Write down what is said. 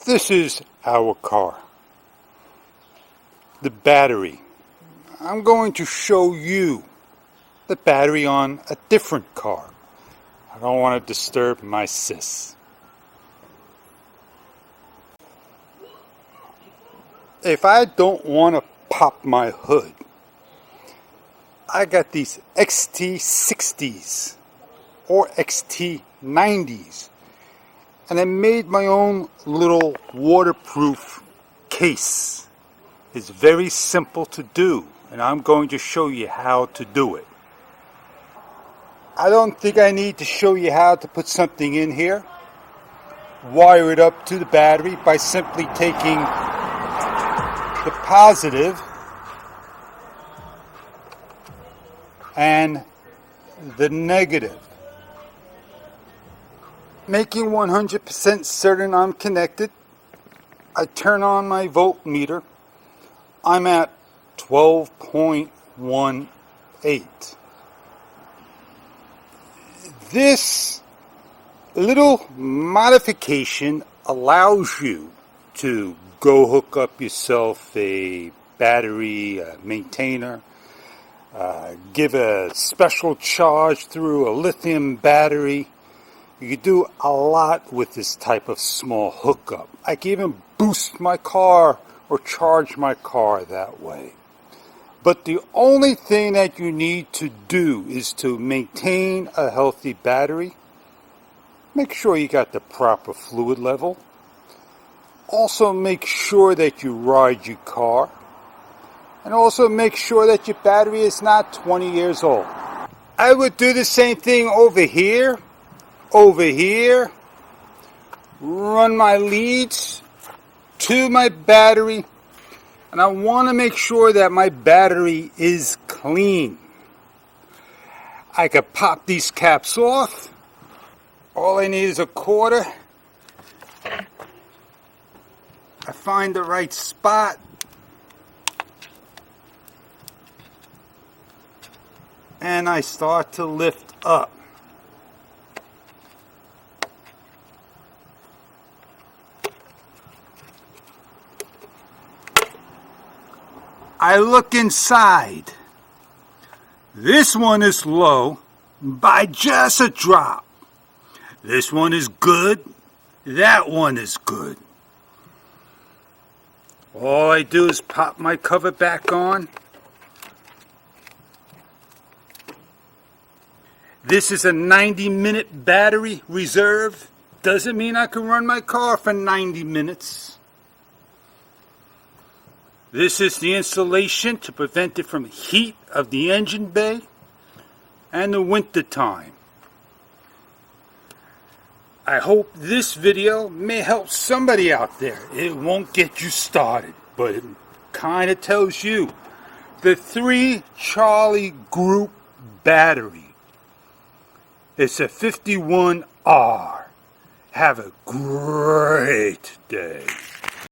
This is our car. The battery. I'm going to show you the battery on a different car. I don't want to disturb my sis. If I don't want to pop my hood, I got these XT60s or XT90s, and I made my own little waterproof case. It's very simple to do, and I'm going to show you how to do it. I don't think I need to show you how to put something in here. Wire it up to the battery by simply taking the positive and the negative. Making 100% certain I'm connected, I turn on my voltmeter. I'm at 12.18. This little modification allows you to go hook up yourself a battery maintainer, give a special charge through a lithium battery. You can do a lot with this type of small hookup. I can even boost my car or charge my car that way. But the only thing that you need to do is to maintain a healthy battery. Make sure you got the proper fluid level. Also make sure that you ride your car. And also make sure that your battery is not 20 years old. I would do the same thing over here. Run my leads to my battery. And I want to make sure that my battery is clean. I could pop these caps off. All I need is a quarter. I find the right spot. And I start to lift up. I look inside. This one is low by just a drop. This one is good. That one is good. All I do is pop my cover back on. This is a 90-minute battery reserve. Doesn't mean I can run my car for 90 minutes. This is the insulation to prevent it from heat of the engine bay and the winter time. I hope this video may help somebody out there. It won't get you started, but it kind of tells you the 3 Charlie Group battery. It's a 51R. Have a great day.